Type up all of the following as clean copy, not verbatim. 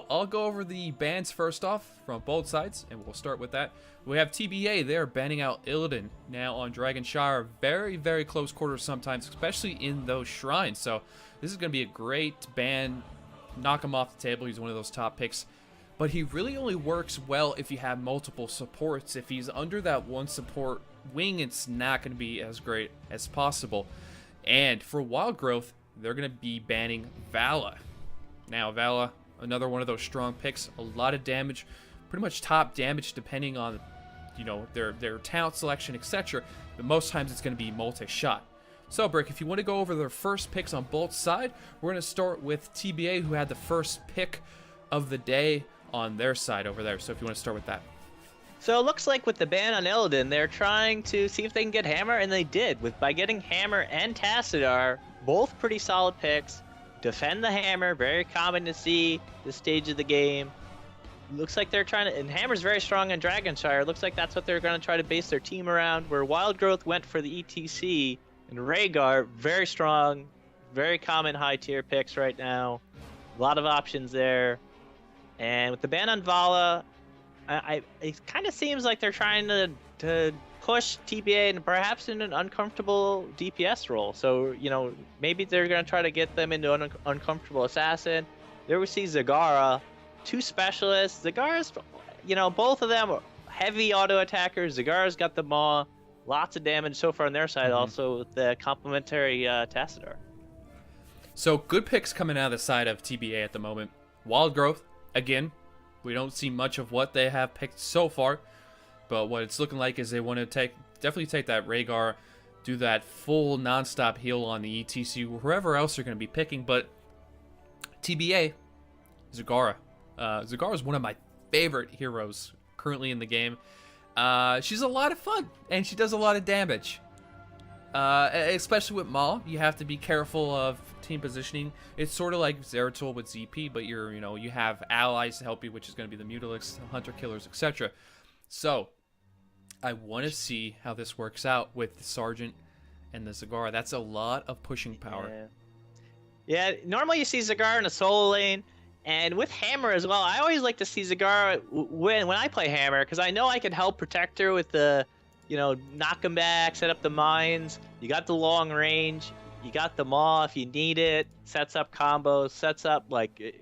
I'll go over the bans first off from both sides, and we'll start with that. We have TBA. They're banning out Illidan now on Dragonshire. Very, very close quarters sometimes, especially in those shrines. So this is going to be a great ban. Knock him off the table. He's one of those top picks. But he really only works well if you have multiple supports. If he's under that one support wing, it's not going to be as great as possible. And for WildGrowth, they're going to be banning Vala. Now, Vala, another one of those strong picks. A lot of damage, pretty much top damage depending on, their talent selection, etc. But most times it's going to be multi-shot. So, Brick, if you want to go over their first picks on both sides, we're going to start with TBA, who had the first pick of the day on their side over there. So if you want to start with that. So it looks like with the ban on Illidan, they're trying to see if they can get Hammer, and they did by getting Hammer and Tassadar, both pretty solid picks. Defend the Hammer, very common to see this stage of the game. Looks like they're trying to, and Hammer's very strong in Dragonshire. Looks like that's what they're going to try to base their team around, where WildGrowth went for the ETC, and Rhaegar, very strong, very common high tier picks right now. A lot of options there. And with the ban on Vala, it kind of seems like they're trying to push TBA and perhaps in an uncomfortable DPS role. So, maybe they're going to try to get them into an uncomfortable assassin. There we see Zagara, two specialists. Zagara's, both of them are heavy auto attackers. Zagara's got them all. Lots of damage so far on their side, also with the complementary Tassadar. So, good picks coming out of the side of TBA at the moment. WildGrowth. Again, we don't see much of what they have picked so far, but what it's looking like is they want to definitely take that Rhaegar, do that full non-stop heal on the ETC, whoever else they're going to be picking. But TBA, Zagara. Zagara is one of my favorite heroes currently in the game. She's a lot of fun, and she does a lot of damage. Especially with Maul, you have to be careful of team positioning. It's sort of like Zeratul with ZP, but you have allies to help you, which is going to be the Mutalisks, Hunter Killers, etc. So, I want to see how this works out with the Sergeant and the Zagara. That's a lot of pushing power. Yeah, normally you see Zagara in a solo lane, and with Hammer as well. I always like to see Zagara when I play Hammer, because I know I can help protect her with the knock him back, set up the mines. You got the long range. You got the maw if you need it. Sets up combos. Sets up,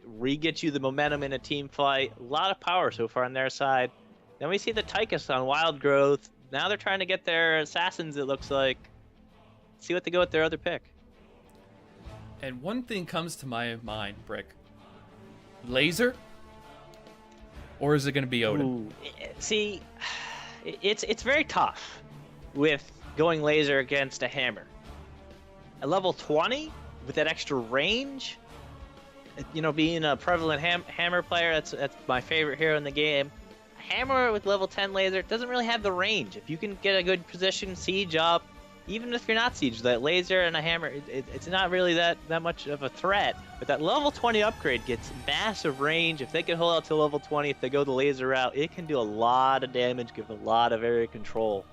re-gets you the momentum in a team fight. A lot of power so far on their side. Then we see the Tychus on WildGrowth. Now they're trying to get their assassins, it looks like. See what they go with their other pick. And one thing comes to my mind, Brick. Laser? Or is it going to be Odin? Ooh. See, it's very tough with going laser against a Hammer. At level 20, with that extra range, being a prevalent Hammer player, that's my favorite hero in the game. Hammer with level 10 laser doesn't really have the range. If you can get a good position, siege up, even if you're not siege, that laser and a Hammer, it's not really that much of a threat. But that level 20 upgrade gets massive range. If they can hold out to level 20, if they go the laser route, it can do a lot of damage, give a lot of area control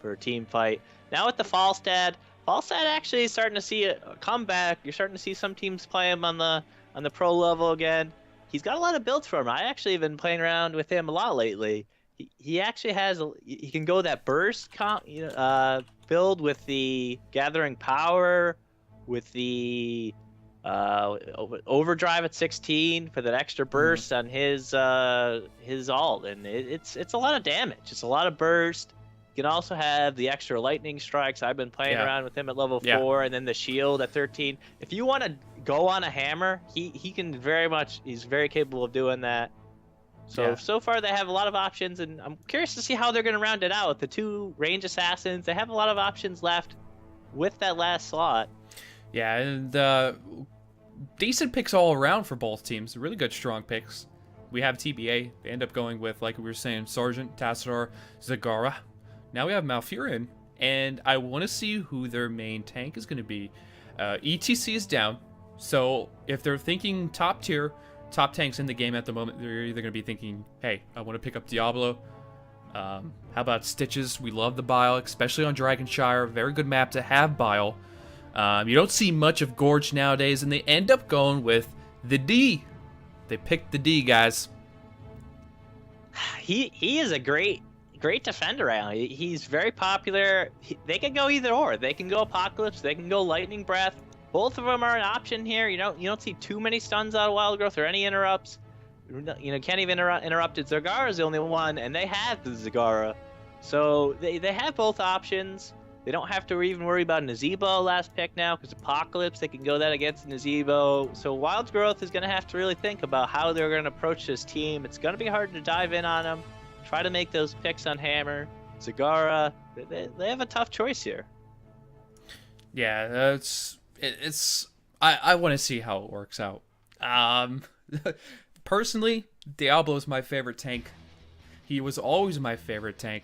for a team fight. Now with the Falstad actually is starting to see a comeback. You're starting to see some teams play him on the pro level again. He's got a lot of builds for him. I actually have been playing around with him a lot lately. He actually has he can go that burst build with the gathering power, with the overdrive at 16 for that extra burst on his ult, and it's a lot of damage. It's a lot of burst. You can also have the extra lightning strikes. I've been playing around with him at level 4, and then the shield at 13. If you want to go on a Hammer, he can he's very capable of doing that. So far they have a lot of options, and I'm curious to see how they're going to round it out with the two range assassins. They have a lot of options left with that last slot. Yeah, and decent picks all around for both teams. Really good, strong picks. We have TBA. They end up going with, like we were saying, Sergeant, Tassadar, Zagara. Now we have Malfurion, and I want to see who their main tank is going to be. ETC is down, so if they're thinking top tier, top tanks in the game at the moment, they're either going to be thinking, hey, I want to pick up Diablo. How about Stitches? We love the Bile, especially on Dragonshire. Very good map to have Bile. You don't see much of Gorge nowadays, and they end up going with the D. They picked the D, guys. He is a great defender. He's very popular. They can go either or. They can go Apocalypse. They can go Lightning Breath. Both of them are an option here. You don't see too many stuns out of WildGrowth or any interrupts. Can't even interrupt it. Zagara's the only one, and they have the Zagara. So they have both options. They don't have to even worry about Nazebo last pick now, because Apocalypse, they can go that against Nazebo. So WildGrowth is going to have to really think about how they're going to approach this team. It's going to be hard to dive in on them. Try to make those picks on Hammer, Zagara. They have a tough choice here. Yeah, I want to see how it works out. Personally, Diablo is my favorite tank. He was always my favorite tank.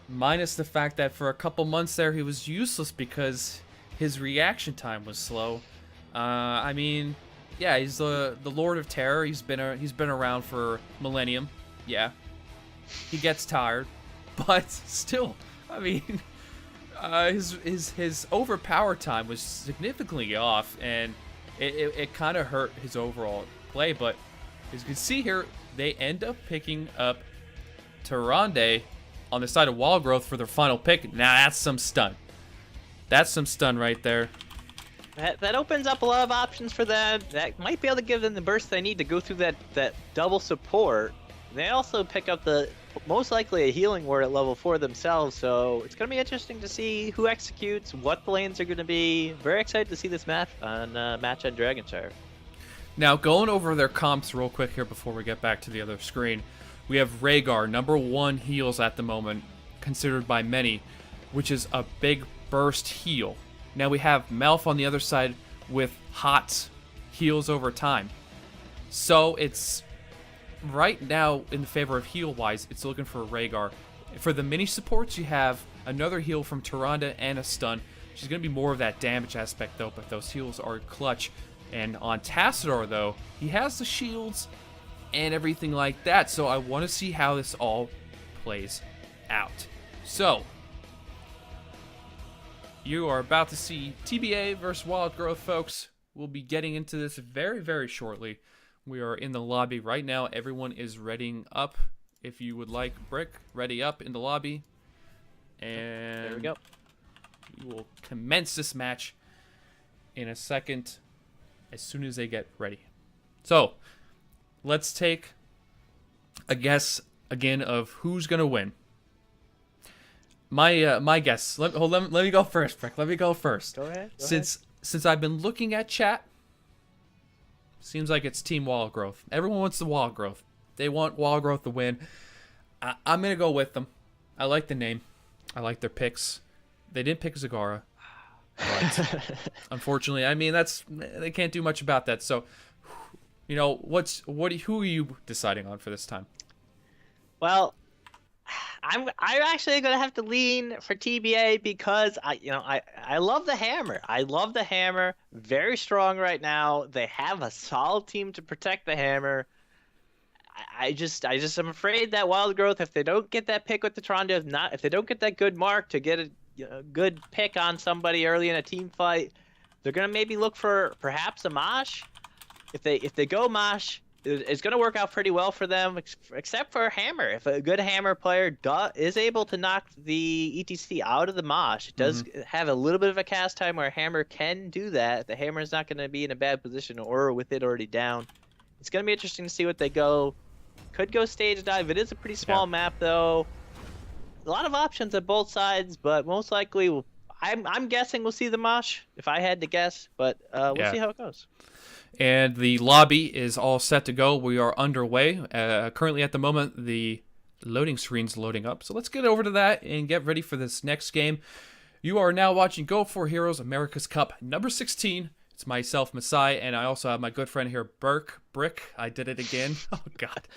Minus the fact that for a couple months there he was useless because his reaction time was slow. I mean, yeah, he's the Lord of Terror. He's been around for millennium. Yeah, he gets tired, but still, I mean, his overpower time was significantly off, and it kind of hurt his overall play. But as you can see here, they end up picking up Tyrande on the side of WildGrowth for their final pick. Now that's some stun. That's some stun right there. That opens up a lot of options for them. That might be able to give them the burst they need to go through that double support. They also pick up most likely a healing ward at level 4 themselves, so it's going to be interesting to see who executes, what the lanes are going to be. Very excited to see this match on Dragonshire. Now, going over their comps real quick here before we get back to the other screen, we have Rhaegar, number 1 heals at the moment, considered by many, which is a big burst heal. Now we have Melf on the other side with hot heals over time. So it's right now in favor of heal-wise, it's looking for Rhaegar. For the mini supports, you have another heal from Tyrande and a stun. She's going to be more of that damage aspect though, but those heals are clutch. And on Tassadar though, he has the shields and everything like that, so I want to see how this all plays out. So, you are about to see TBA versus WildGrowth, folks. We'll be getting into this very, very shortly. We are in the lobby right now. Everyone is readying up. If you would like, Brick, ready up in the lobby. And there we go. We will commence this match in a second as soon as they get ready. So, let's take a guess again of who's gonna win. My guess. Let me go first, Brick. Let me go first. Go ahead. Since I've been looking at chat, seems like it's Team WildGrowth. Everyone wants the WildGrowth. They want WildGrowth to win. I'm gonna go with them. I like the name. I like their picks. They didn't pick Zagara, but unfortunately, I mean they can't do much about that. So, you know, who are you deciding on for this time? Well, I'm actually gonna have to lean for TBA because I love the Hammer. I love the Hammer. Very strong right now. They have a solid team to protect the Hammer. I just am afraid that WildGrowth, if they don't get that pick with the Tyrande, if they don't get that good mark to get a good pick on somebody early in a team fight, they're gonna maybe look for perhaps a Mosh. If they go Mosh, it's going to work out pretty well for them, except for Hammer. If a good Hammer player is able to knock the ETC out of the Mosh, it does have a little bit of a cast time where Hammer can do that. The Hammer is not going to be in a bad position or with it already down. It's going to be interesting to see what they go. Could go stage dive. It is a pretty small map, though. A lot of options at both sides, but most likely, I'm guessing we'll see the Mosh, if I had to guess, but we'll see how it goes. And the lobby is all set to go. We are underway. Currently at the moment, the loading screen's loading up. So let's get over to that and get ready for this next game. You are now watching Go4Heroes America's Cup number 16. It's myself, Masai, and I also have my good friend here, Brick. I did it again. Oh, God.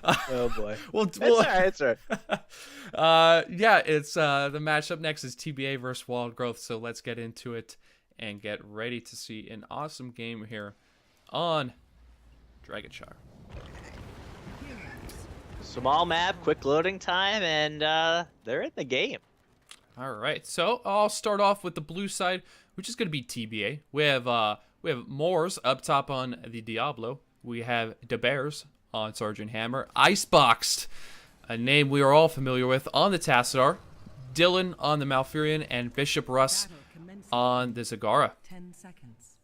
Oh, boy. Well, it's all right. Yeah, it's the matchup next is TBA versus WildGrowth. So let's get into it and get ready to see an awesome game here on Dragonshire. Small map, quick loading time, and they're in the game. All right, so I'll start off with the blue side, which is going to be TBA. We have We have Moors up top on the Diablo. We have De Bears on Sergeant Hammer. Iceboxed, a name we are all familiar with, on the Tassadar. Dylan on the Malfurion, and Bishop Russ on the Zagara. 10 seconds.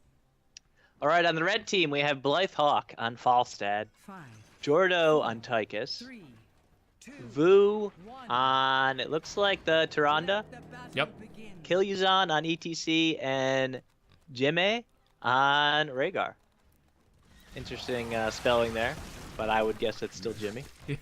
All right, on the red team, we have Blythe Hawk on Falstad, 5, Jordo on Tychus, 3, 2, Vu 1. on, it looks like the Tyrande, Yep. Kilyuzan on ETC, and Jime on Rhaegar. Interesting spelling there, but I would guess it's still Jimmy. Yeah,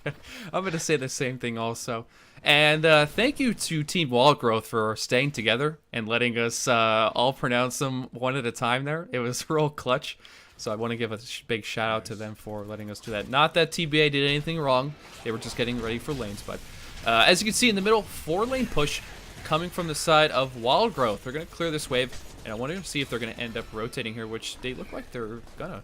I'm going to say the same thing also. And thank you to Team WildGrowth for staying together and letting us all pronounce them one at a time there. It was real clutch. So I want to give a big shout out to them for letting us do that. Not that TBA did anything wrong. They were just getting ready for lanes. But as you can see in the middle, 4-lane push coming from the side of WildGrowth. They're going to clear this wave. And I want to see if they're going to end up rotating here, which they look like they're going to.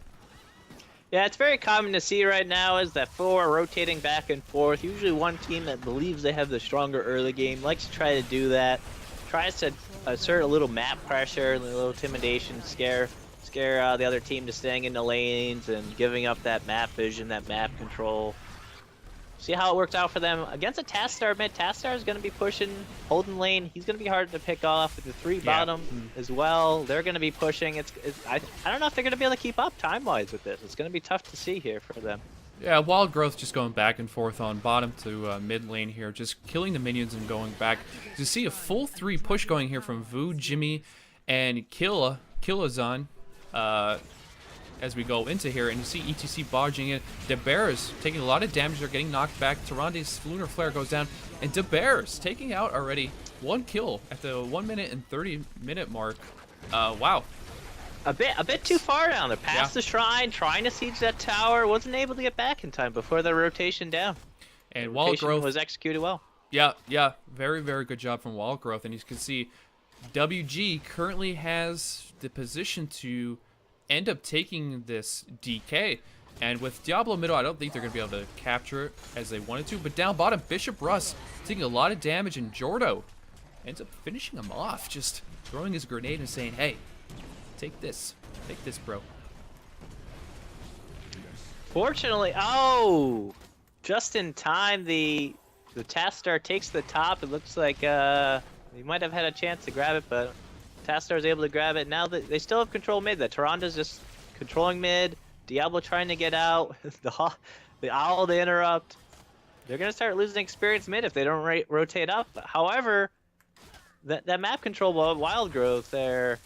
Yeah, it's very common to see right now is that 4 are rotating back and forth. Usually one team that believes they have the stronger early game likes to try to do that. Tries to assert a little map pressure, a little intimidation, scare the other team to staying in the lanes and giving up that map vision, that map control. See how it worked out for them. Against a Tassadar mid, Tassadar is going to be pushing, holding lane. He's going to be hard to pick off with the 3 bottom as well. They're going to be pushing. I don't know if they're going to be able to keep up time-wise with this. It's going to be tough to see here for them. Yeah, WildGrowth just going back and forth on bottom to mid lane here, just killing the minions and going back. You see a full 3 push going here from Vu, Jimmy, and Kilazan as we go into here, and you see ETC barging in. De Bears taking a lot of damage. They're getting knocked back. Tyrande's Lunar Flare goes down, and De Bears taking out already 1 kill at the 1 minute and 30-minute mark. Wow. A bit too far down. They're past the shrine, trying to siege that tower. Wasn't able to get back in time before the rotation down. And WildGrowth was executed well. Yeah. Very, very good job from WildGrowth. And you can see WG currently has the position to end up taking this DK. And with Diablo middle, I don't think they're going to be able to capture it as they wanted to. But down bottom, Bishop Russ taking a lot of damage, and Jordo ends up finishing him off, just throwing his grenade and saying, hey, take this, bro. Fortunately, just in time, the Tassadar takes the top. It looks like he might have had a chance to grab it, but Tassadar is able to grab it. Now they still have control mid. The Tyrande's just controlling mid. Diablo trying to get out. the Owl to interrupt. They're going to start losing experience mid if they don't rotate up. However, that map control WildGrowth there.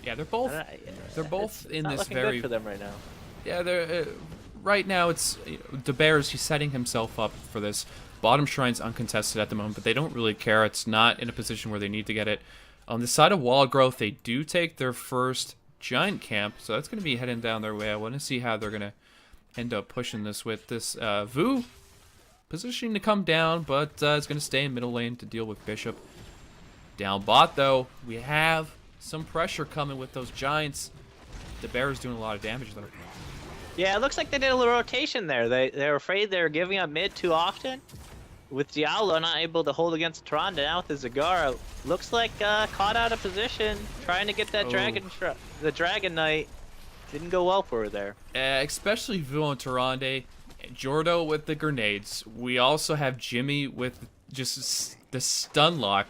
Yeah, they're both in not this looking very good for them right now. Yeah, they're right now. It's De Bears. He's setting himself up for this. Bottom shrine's uncontested at the moment, but they don't really care. It's not in a position where they need to get it. On the side of WildGrowth, they do take their first giant camp, so that's going to be heading down their way. I want to see how they're going to end up pushing this with this Vu positioning to come down, but it's going to stay in middle lane to deal with Bishop. Down bot, though, we have some pressure coming with those giants. The Bears doing a lot of damage, though. Yeah, it looks like they did a little rotation there. They're afraid they're giving up mid too often. With Diablo not able to hold against Tyrande, now with the Zagara, looks like caught out of position, trying to get that the Dragon Knight. Didn't go well for her there. Especially Vu on Tyrande, Jordo with the grenades. We also have Jimmy with just the stun lock,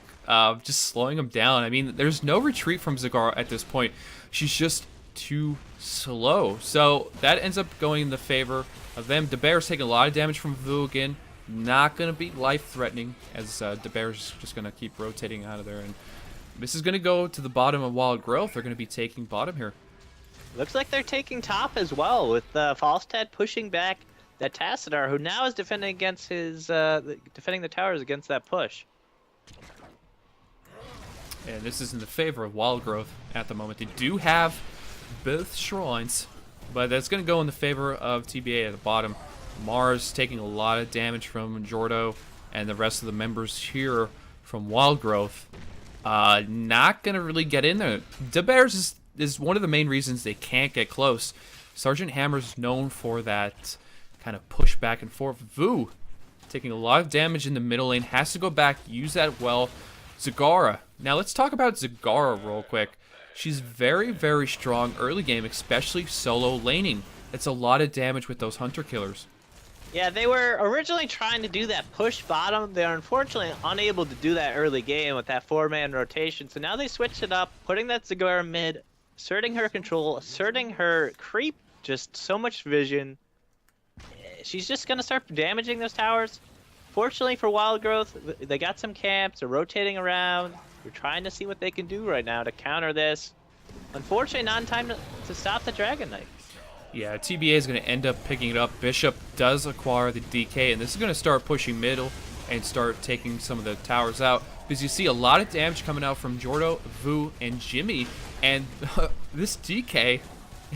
just slowing him down. I mean, there's no retreat from Zagara at this point. She's just too slow. So that ends up going in the favor of them. De Bear's taking a lot of damage from Vu again. Not going to be life-threatening, as De Bear's just going to keep rotating out of there. And this is going to go to the bottom of WildGrowth. They're going to be taking bottom here. Looks like they're taking top as well, with Falstad pushing back that Tassadar, who now is defending against his defending the towers against that push. And this is in the favor of WildGrowth at the moment. They do have both shrines, but that's going to go in the favor of TBA at the bottom. Mars taking a lot of damage from Jordo and the rest of the members here from WildGrowth. Not going to really get in there. De Bears is one of the main reasons they can't get close. Sergeant Hammer's known for that kind of push back and forth. Vu taking a lot of damage in the middle lane. Has to go back, use that well. Zagara. Now let's talk about Zagara real quick. She's very, very strong early game, especially solo laning. It's a lot of damage with those hunter killers. Yeah, they were originally trying to do that push bottom. They are unfortunately unable to do that early game with that 4-man rotation. So now they switched it up, putting that Zagora mid, asserting her control, asserting her creep, just so much vision. She's just going to start damaging those towers. Fortunately for WildGrowth, they got some camps, they're rotating around. They're trying to see what they can do right now to counter this. Unfortunately, not in time to stop the Dragon Knight. Yeah, TBA is going to end up picking it up. Bishop does acquire the DK, and this is going to start pushing middle and start taking some of the towers out. Because you see a lot of damage coming out from Jordo, Vu, and Jimmy, and this DK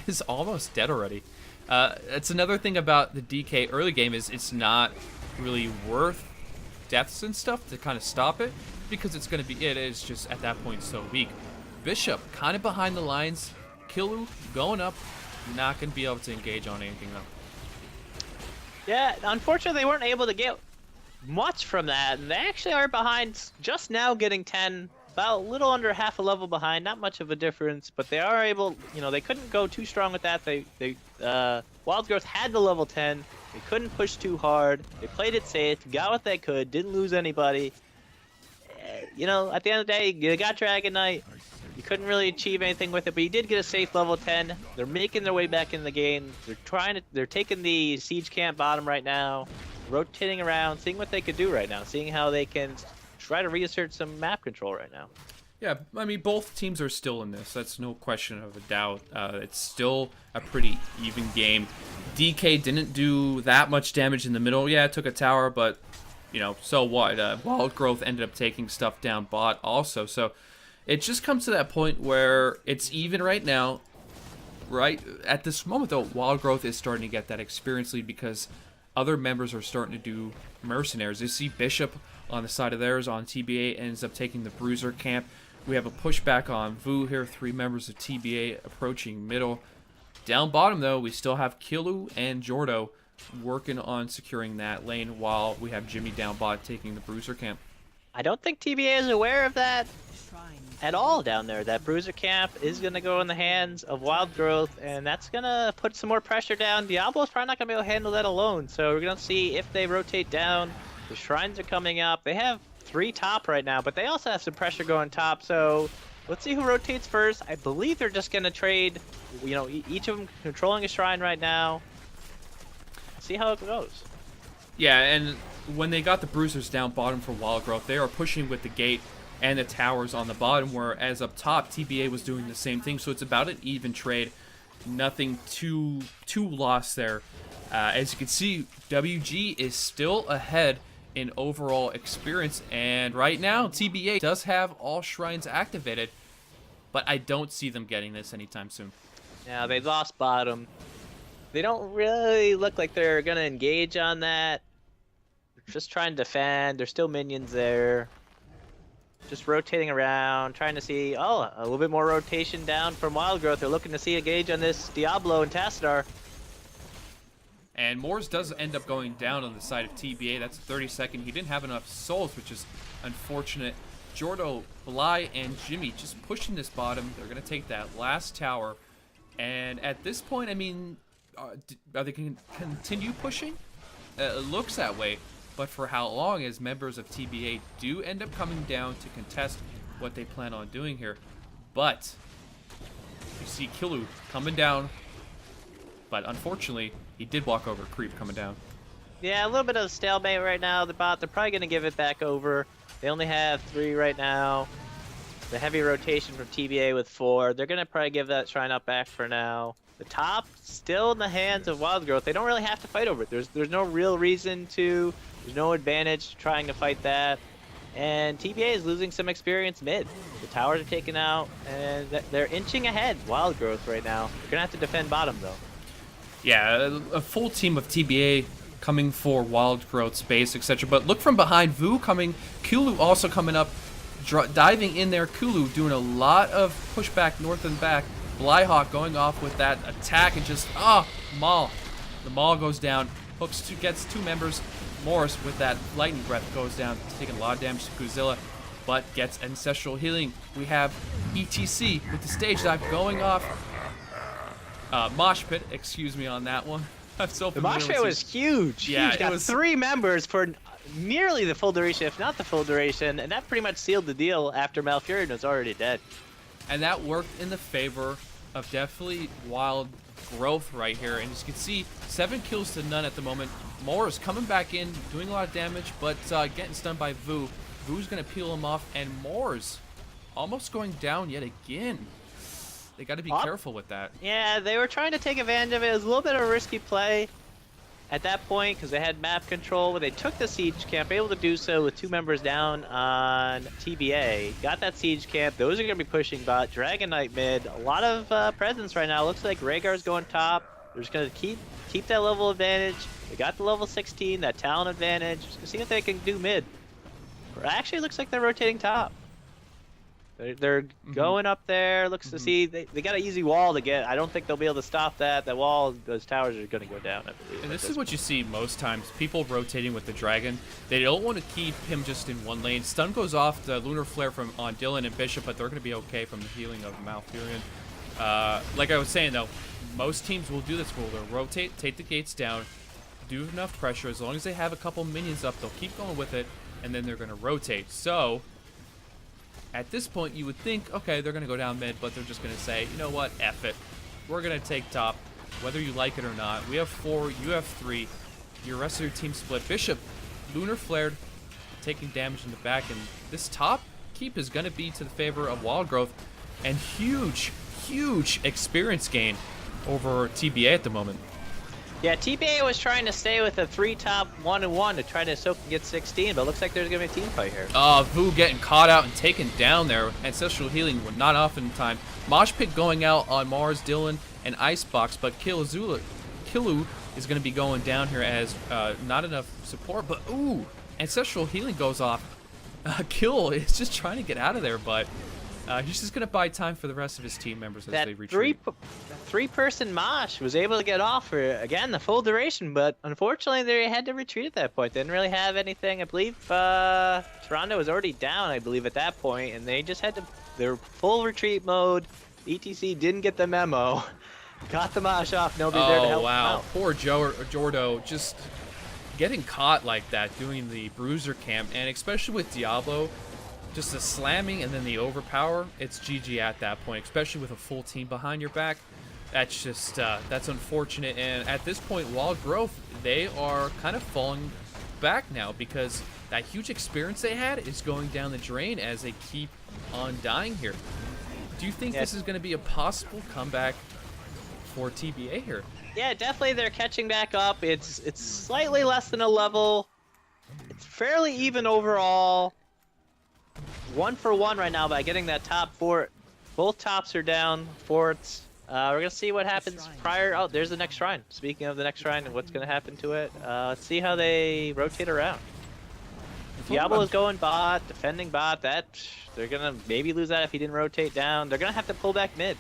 is almost dead already. That's another thing about the DK early game is it's not really worth deaths and stuff to kind of stop it, because it is just at that point so weak. Bishop kind of behind the lines, Killu going up, not going to be able to engage on anything though. Yeah, unfortunately they weren't able to get much from that, and they actually are behind just now, getting 10, about a little under half a level behind, not much of a difference, but they are able, they couldn't go too strong with that. WildGrowth had the level 10, they couldn't push too hard, they played it safe, got what they could, didn't lose anybody. At the end of the day, you got Dragon Knight, you couldn't really achieve anything with it, but you did get a safe level 10. They're making their way back in the game. They're taking the siege camp bottom right now, rotating around, seeing what they could do right now, seeing how they can try to reassert some map control right now. Yeah, I mean, both teams are still in this. That's no question of a doubt. It's still a pretty even game. DK didn't do that much damage in the middle. Yeah, it took a tower, but, so what? WildGrowth ended up taking stuff down bot also, so it just comes to that point where it's even right now. Right at this moment, though, WildGrowth is starting to get that experience lead because other members are starting to do mercenaries. You see Bishop on the side of theirs on TBA ends up taking the Bruiser camp. We have a pushback on Vu here. 3 members of TBA approaching middle. Down bottom, though, we still have Killu and Jordo working on securing that lane while we have Jimmy down bot taking the Bruiser camp. I don't think TBA is aware of that at all down there. That Bruiser camp is going to go in the hands of WildGrowth, and that's going to put some more pressure down. Diablo's probably not going to be able to handle that alone, so we're going to see if they rotate down. The shrines are coming up. They have 3 top right now, but they also have some pressure going top, so let's see who rotates first. I believe they're just going to trade, each of them controlling a shrine right now. See how it goes. Yeah, and when they got the Bruisers down bottom for WildGrowth, they are pushing with the gate and the towers on the bottom, whereas up top, TBA was doing the same thing, so it's about an even trade. Nothing too lost there. As you can see, WG is still ahead in overall experience, and right now, TBA does have all shrines activated, but I don't see them getting this anytime soon. Yeah, they lost bottom. They don't really look like they're going to engage on that. They're just trying to defend. There's still minions there. Just rotating around, trying to see, a little bit more rotation down from WildGrowth. They're looking to see a gauge on this Diablo and Tassadar. And Moors does end up going down on the side of TBA. That's a 32nd. He didn't have enough souls, which is unfortunate. Jordo, Bly, and Jimmy just pushing this bottom. They're going to take that last tower. And at this point, I mean, are they going to continue pushing? It looks that way. But for how long, as members of TBA do end up coming down to contest what they plan on doing here. But you see Killu coming down. But unfortunately, he did walk over Creep coming down. Yeah, a little bit of a stalemate right now. The bot, they're probably going to give it back over. They only have 3 right now. The heavy rotation from TBA with 4. They're going to probably give that shrine up back for now. The top still in the hands of WildGrowth. They don't really have to fight over it. There's no real reason to. There's no advantage trying to fight that. And TBA is losing some experience mid. The towers are taken out, and they're inching ahead WildGrowth right now. They're going to have to defend bottom, though. Yeah, a full team of TBA coming for WildGrowth space, etc. But look from behind, Vu coming, Kulu also coming up, diving in there. Kulu doing a lot of pushback north and back. Blyhawk going off with that attack and just, Maul. The Maul goes down, gets 2 members. Morris with that lightning breath goes down, taking a lot of damage to Godzilla. but gets ancestral healing. We have ETC with the stage dive going off. Mosh pit, excuse me on that one. I'm so The familiar mosh with pit you. was huge. Yeah, Got it was 3 members for nearly the full duration, if not the full duration, and that pretty much sealed the deal after Malfurion was already dead. And that worked in the favor of definitely Wild Growth right here. And as you can see, 7 kills to none at the moment. Moore is coming back in, doing a lot of damage, but getting stunned by Vu. Vu's going to peel him off, and Moore's almost going down yet again. They got to be careful with that. Yeah, they were trying to take advantage of it. It was a little bit of a risky play at that point because they had map control. But they took the siege camp, able to do so with 2 members down on TBA. Got that siege camp. Those are going to be pushing bot. Dragon Knight mid. A lot of presence right now. Looks like Rhaegar's going top. They're just going to keep that level advantage. They got the level 16, that talent advantage. Just gonna see what they can do mid. Actually, looks like they're rotating top. They're going up there. Looks to see they got an easy wall to get. I don't think they'll be able to stop that. That wall, those towers are going to go down, I believe. And this is what you see most times. People rotating with the dragon. They don't want to keep him just in one lane. Stun goes off the lunar flare from on Dylan and Bishop, but they're going to be okay from the healing of Malfurion. Like I was saying though, most teams will do this rule. They'll rotate, take the gates down, do enough pressure. As long as they have a couple minions up, they'll keep going with it, and then they're going to rotate. So at this point, you would think, okay, they're going to go down mid, but they're just going to say, you know what, F it. We're going to take top, whether you like it or not. We have 4, you have 3. Your rest of your team split. Bishop, lunar flared, taking damage in the back, and this top keep is going to be to the favor of Wild Growth, and huge experience gain over TBA at the moment. Yeah, TBA was trying to stay with a 3 top 1-1 to try to soak and get 16, but it looks like there's going to be a team fight here. Vu getting caught out and taken down there. Ancestral healing would not often in time. Mosh pit going out on Mars, Dylan, and Icebox, but Kilu is going to be going down here as not enough support. But ooh, ancestral healing goes off. Kill is just trying to get out of there, but he's just going to buy time for the rest of his team members as they retreat. Three-person Mosh was able to get off for, again, the full duration, but unfortunately they had to retreat at that point. They didn't really have anything. I believe Toronto was already down, I believe, at that point, and they just had to, their full retreat mode. ETC didn't get the memo. Got the Mosh off. Nobody there to help them out. Poor Jordo just getting caught like that doing the bruiser camp, and especially with Diablo, just the slamming and then the overpower, it's GG at that point, especially with a full team behind your back. That's just, that's unfortunate. And at this point, Wild Growth, they are kind of falling back now because that huge experience they had is going down the drain as they keep on dying here. Do you think this is going to be a possible comeback for TBA here? Yeah, definitely they're catching back up. It's slightly less than a level. It's fairly even overall. 1 for 1 right now by getting that top fort. Both tops are down. Forts. We're going to see what happens prior. Oh, there's the next shrine. Speaking of the next shrine and what's going to happen to it, let's see how they rotate around. Diablo is going bot, defending bot. That they're going to maybe lose that if he didn't rotate down. They're going to have to pull back mid.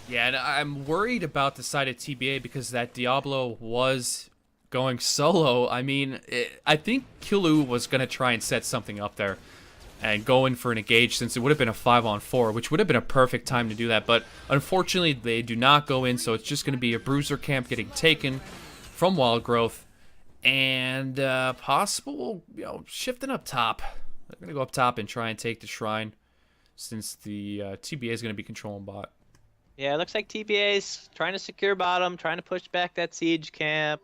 Yeah, and I'm worried about the side of TBA because that Diablo was going solo. I mean, I think Kilu was going to try and set something up there and go in for an engage, since it would have been a 5-on-4, which would have been a perfect time to do that. But unfortunately, they do not go in, so it's just going to be a bruiser camp getting taken from Wild Growth, and possible, shifting up top. They're going to go up top and try and take the shrine, since the TBA is going to be controlling bot. Yeah, it looks like TBA's trying to secure bottom, trying to push back that siege camp.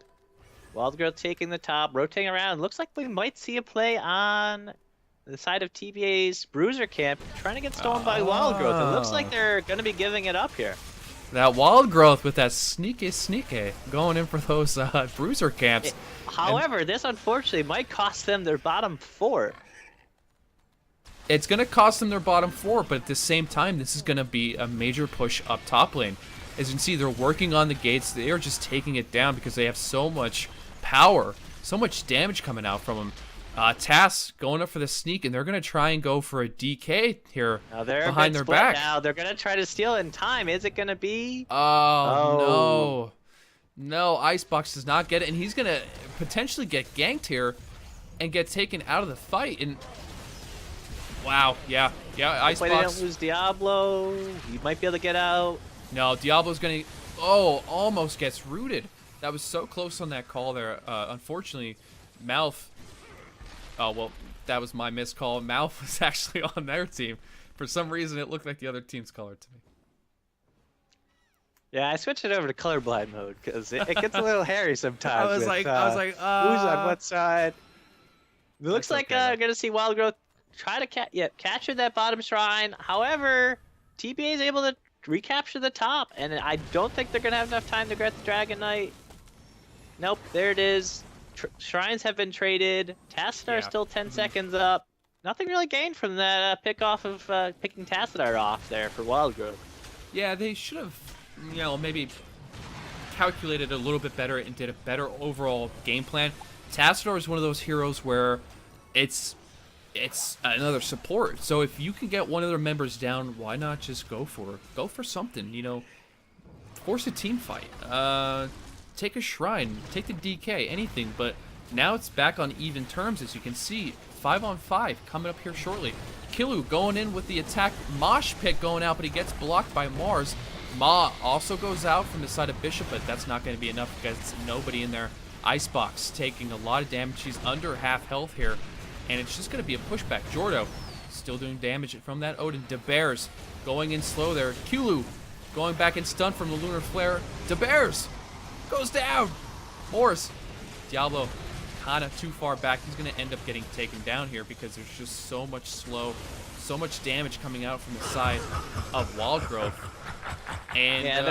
Wild Growth taking the top, rotating around. Looks like we might see a play on the side of TBA's bruiser camp, trying to get stolen by Wild Growth. It looks like they're going to be giving it up here. That Wild Growth with that sneaky going in for those bruiser camps. However, this unfortunately might cost them their bottom 4. It's going to cost them their bottom 4, but at the same time, this is going to be a major push up top lane. As you can see, they're working on the gates. They are just taking it down because they have so much power, so much damage coming out from them. TAS going up for the sneak, and they're going to try and go for a DK here behind their back. Now they're going to try to steal it in time. Is it going to be? Oh, no. Icebox does not get it, and he's going to potentially get ganked here and get taken out of the fight. And Wow, yeah. Yeah, Hopefully they don't Icebox. lose Diablo. You might be able to get out. No, Diablo's gonna... Oh, almost gets rooted. That was so close on that call there. Unfortunately, Mouth... Oh, well, that was my missed call. Mouth was actually on their team. For some reason, it looked like the other team's color to me. Yeah, I switched it over to colorblind mode because it gets a little hairy sometimes. I was like, who's on what side? It looks That's like okay, we're gonna see WildGrowth try to capture that bottom shrine. However, TBA is able to recapture the top, and I don't think they're gonna have enough time to get the Dragon Knight. Nope, there it is. Shrines have been traded. Tassadar is still 10 seconds up. Nothing really gained from that pick off of picking Tassadar off there for WildGrowth. Yeah, they should have, you know, maybe calculated a little bit better and did a better overall game plan. Tassadar is one of those heroes where it's another support. So if you can get one of their members down, why not just go for something, you know? Force a team fight. Take a shrine, take the DK, anything. But now it's back on even terms, as you can see. 5-on-5 coming up here shortly. Killu going in with the attack. Mosh Pit going out, but he gets blocked by Mars. Ma also goes out from the side of Bishop, but that's not going to be enough because nobody in there. Icebox taking a lot of damage. She's under half health here, and it's just going to be a pushback. Jordo still doing damage from that Odin. DeBears going in slow there. Kulu going back in stun from the Lunar Flare. DeBears goes down. Morris. Diablo kind of too far back. He's going to end up getting taken down here because there's just so much so much damage coming out from the side of WildGrowth. And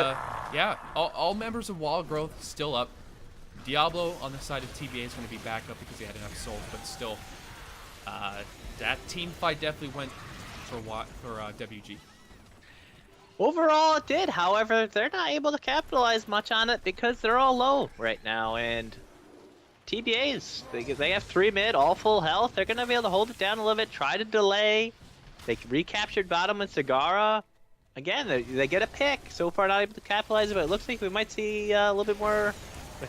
yeah, all members of WildGrowth still up. Diablo on the side of TBA is going to be back up because he had enough souls, but still, that team fight definitely went for WG. Overall, it did. However, they're not able to capitalize much on it because they're all low right now. And TBAs, they have 3 mid, all full health. They're going to be able to hold it down a little bit, try to delay. They recaptured bottom with Zagara. Again, they get a pick. So far, not able to capitalize it, but it looks like we might see a little bit more.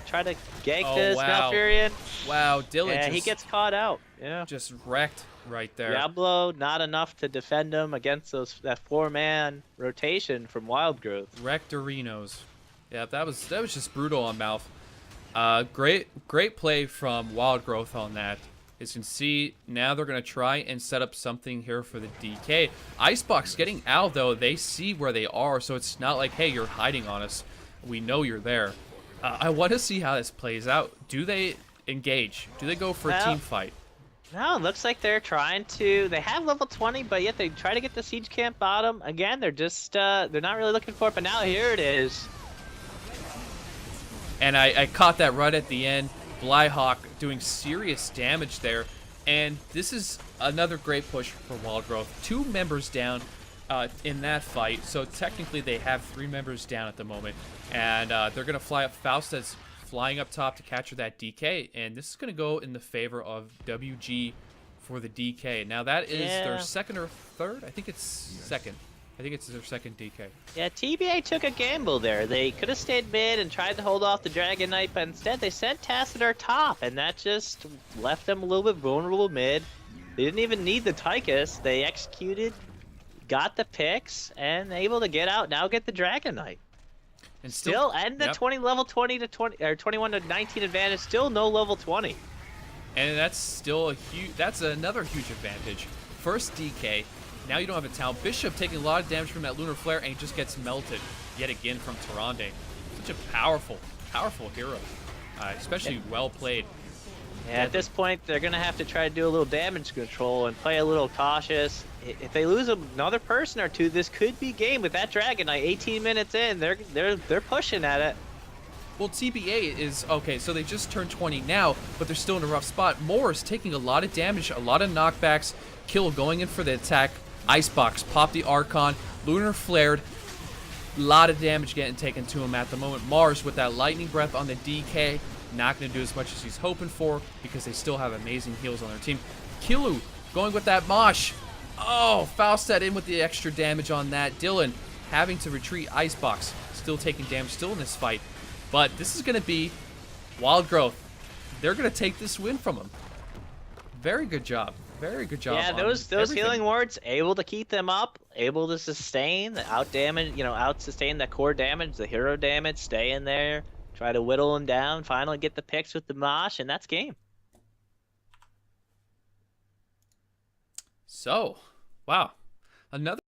Try to gank this Malfurion. Wow, Dylan Yeah, he gets caught out. Yeah. just wrecked right there. Diablo, not enough to defend him against that 4-man rotation from WildGrowth. Wrecked Arenos. Yeah, that was just brutal on Mouth. Great play from WildGrowth on that. As you can see, now they're going to try and set up something here for the DK. Icebox getting out, though. They see where they are, so it's not like, hey, you're hiding on us. We know you're there. I want to see how this plays out. Do they engage? Do they go for a team fight? No, it looks like they're trying to. They have level 20, but yet they try to get the siege camp bottom. Again, they're just, they're not really looking for it, but now here it is. And I caught that right at the end. Blyhawk doing serious damage there. And this is another great push for WildGrowth. 2 members down in that fight. So technically they have 3 members down at the moment. And they're going to fly up. Fausted's flying up top to capture that DK. And this is going to go in the favor of WG for the DK. Now that is their second or third? I think it's second. I think it's their second DK. Yeah, TBA took a gamble there. They could have stayed mid and tried to hold off the Dragon Knight, but instead they sent Tassadar top, and that just left them a little bit vulnerable mid. They didn't even need the Tychus. They executed, got the picks, and able to get out. Now get the Dragon Knight. And Still and the 20 level 20 to 20 or 21 to 19 advantage. Still no level 20. And that's still a huge. That's another huge advantage. First DK. Now you don't have a town. Bishop taking a lot of damage from that Lunar Flare and just gets melted yet again from Tyrande. Such a powerful hero. Especially well played. Yeah, at this point, they're going to have to try to do a little damage control and play a little cautious. If they lose another person or two, this could be game with that Dragon Knight. 18 minutes in, they're pushing at it. Well, TBA is okay, so they just turned 20 now, but they're still in a rough spot. Morris taking a lot of damage, a lot of knockbacks. Kill going in for the attack. Icebox pop the Archon. Lunar flared. A lot of damage getting taken to him at the moment. Mars with that lightning breath on the DK. Not going to do as much as he's hoping for because they still have amazing heals on their team. Killu going with that Mosh. Oh, Fausted in with the extra damage on that. Dylan having to retreat. Icebox still taking damage, still in this fight. But this is going to be WildGrowth. They're going to take this win from him. Very good job. Very good job. Yeah, on those everything. healing wards able to keep them up, able to sustain, out damage, out sustain that core damage, the hero damage, stay in there, try to whittle them down, finally get the picks with the mosh, and that's game. So, wow, another